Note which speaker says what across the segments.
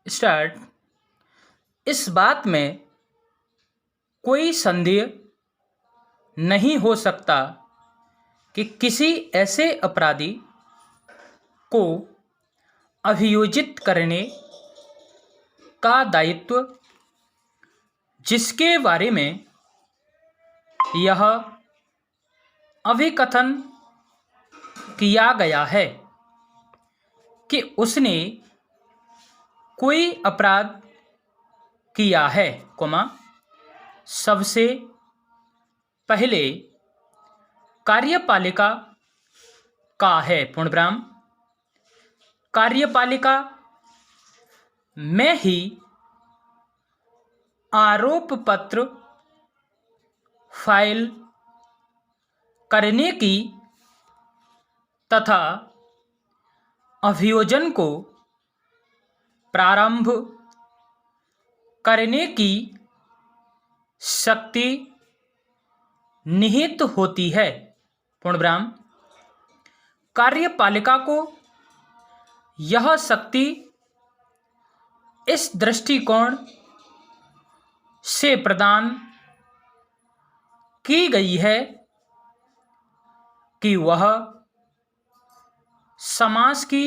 Speaker 1: Start. इस बात में कोई संदेह नहीं हो सकता कि किसी ऐसे अपराधी को अभियोजित करने का दायित्व जिसके बारे में यह अभिकथन किया गया है कि उसने कोई अपराध किया है, सबसे पहले कार्यपालिका का है। पूर्णविराम। कार्यपालिका में ही आरोप पत्र फाइल करने की तथा अभियोजन को प्रारंभ करने की शक्ति निहित होती है। पूर्णविराम। कार्यपालिका को यह शक्ति इस दृष्टिकोण से प्रदान की गई है कि वह समाज की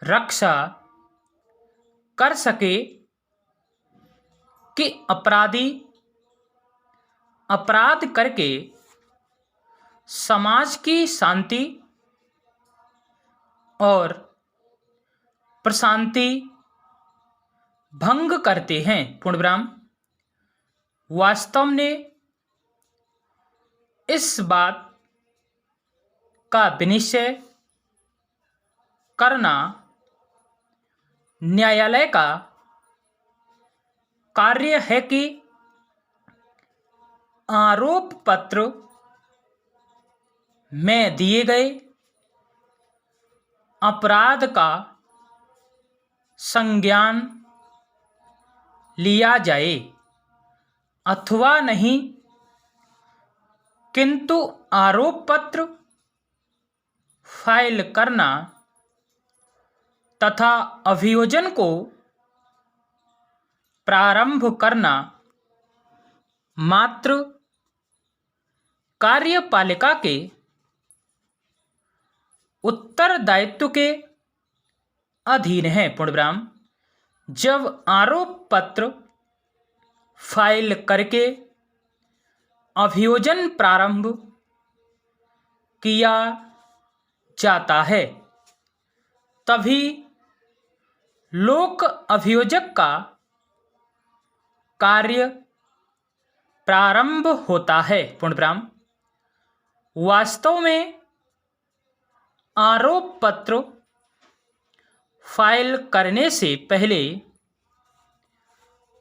Speaker 1: रक्षा कर सके कि अपराधी अपराध करके समाज की शांति और प्रशांति भंग करते हैं। पूर्णविराम। वास्तव में इस बात का विनिश्चय करना न्यायालय का कार्य है कि आरोप पत्र में दिए गए अपराध का संज्ञान लिया जाए अथवा नहीं, किंतु आरोप पत्र फाइल करना तथा अभियोजन को प्रारंभ करना मात्र कार्यपालिका के उत्तरदायित्व के अधीन है। पूर्णविराम। जब आरोप पत्र फाइल करके अभियोजन प्रारंभ किया जाता है तभी लोक अभियोजक का कार्य प्रारंभ होता है। पूर्णविराम। वास्तव में आरोप पत्र फाइल करने से पहले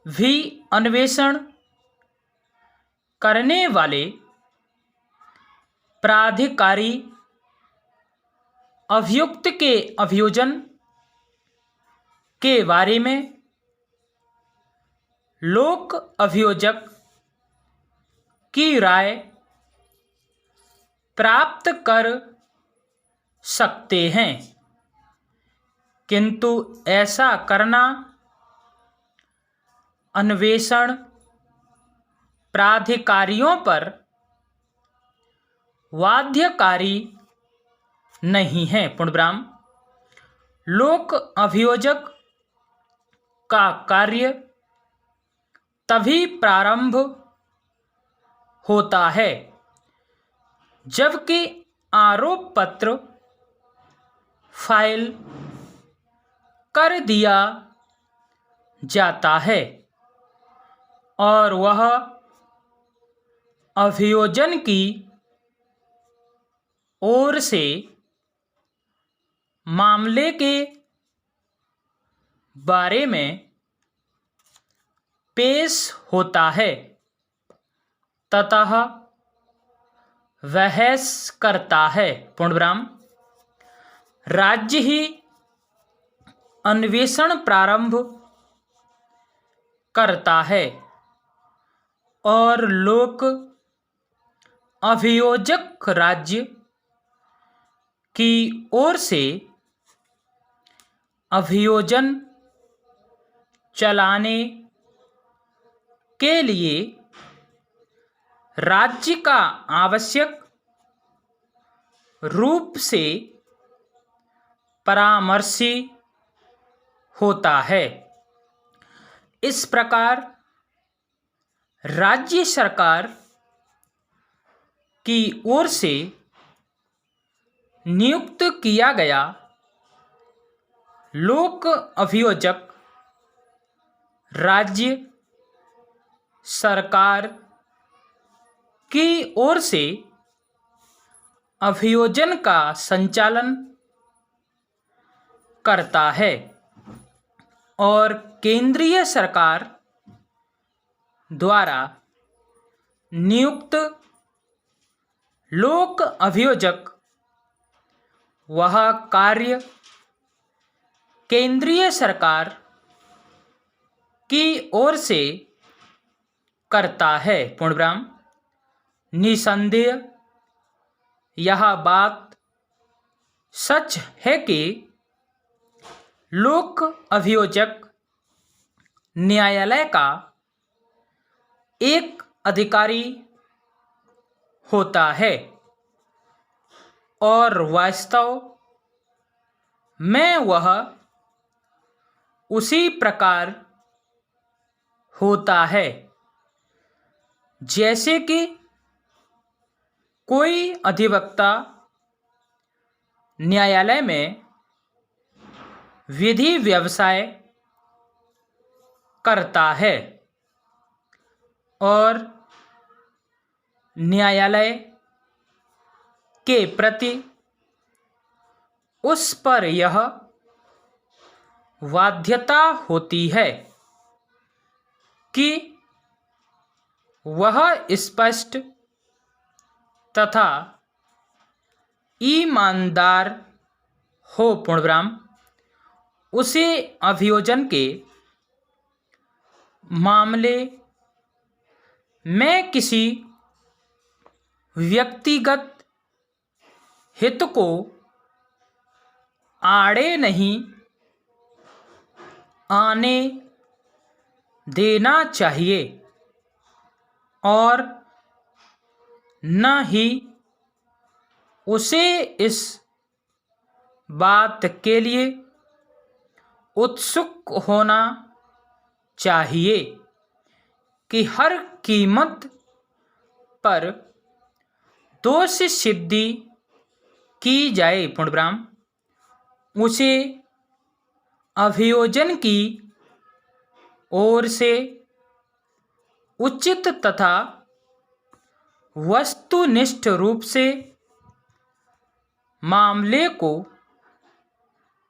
Speaker 1: भी अन्वेषण करने वाले प्राधिकारी अभियुक्त के अभियोजन के बारे में लोक अभियोजक की राय प्राप्त कर सकते हैं, किंतु ऐसा करना अन्वेषण प्राधिकारियों पर बाध्यकारी नहीं है। पूर्णविराम। लोक अभियोजक का कार्य तभी प्रारंभ होता है जबकि आरोप पत्र फाइल कर दिया जाता है और वह अभियोजन की ओर से मामले के बारे में पेश होता है ततः बहस करता है। पूर्णविराम। राज्य ही अन्वेषण प्रारंभ करता है और लोक अभियोजक राज्य की ओर से अभियोजन चलाने के लिए राज्य का आवश्यक रूप से परामर्शी होता है। इस प्रकार राज्य सरकार की ओर से नियुक्त किया गया लोक अभियोजक राज्य सरकार की ओर से अभियोजन का संचालन करता है और केंद्रीय सरकार द्वारा नियुक्त लोक अभियोजक वह कार्य केंद्रीय सरकार की ओर से करता है। पूर्णविराम। निसंदेह यह बात सच है कि लोक अभियोजक न्यायालय का एक अधिकारी होता है और वास्तव में वह उसी प्रकार होता है जैसे कि कोई अधिवक्ता न्यायालय में विधि व्यवसाय करता है और न्यायालय के प्रति उस पर यह बाध्यता होती है कि वह स्पष्ट तथा ईमानदार हो। पूर्णविराम। उसे अभियोजन के मामले में किसी व्यक्तिगत हित को आड़े नहीं आने देना चाहिए और न ही उसे इस बात के लिए उत्सुक होना चाहिए कि हर कीमत पर दोष सिद्धि की जाए। पूर्णविराम। उसे अभियोजन की ओर से उचित तथा वस्तुनिष्ठ रूप से मामले को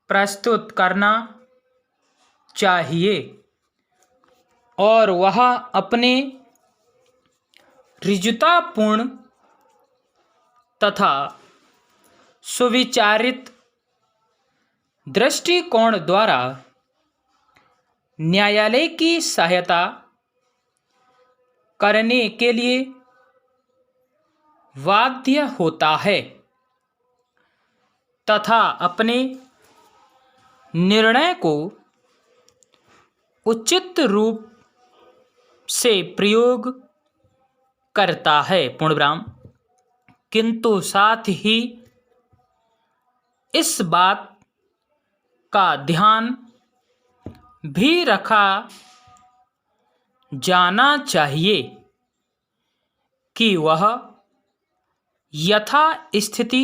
Speaker 1: प्रस्तुत करना चाहिए और वह अपने ऋजुतापूर्ण तथा सुविचारित दृष्टिकोण द्वारा न्यायालय की सहायता करने के लिए बाध्य होता है तथा अपने निर्णय को उचित रूप से प्रयोग करता है। पूर्णविराम। किंतु साथ ही इस बात का ध्यान भी रखा जाना चाहिए कि वह यथा स्थिति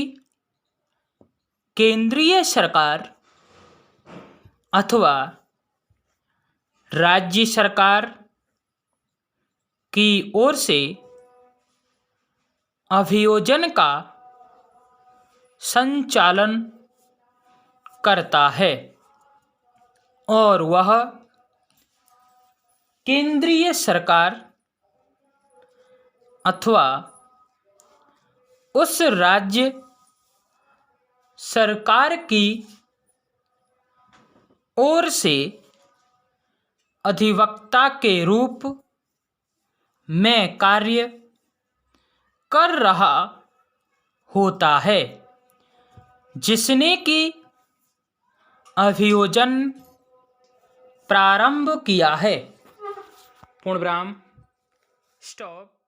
Speaker 1: केंद्रीय सरकार अथवा राज्य सरकार की ओर से अभियोजन का संचालन करता है और वह केंद्रीय सरकार अथवा उस राज्य सरकार की ओर से अधिवक्ता के रूप में कार्य कर रहा होता है जिसने कि अभियोजन प्रारंभ किया है। पूर्णविराम। स्टॉप।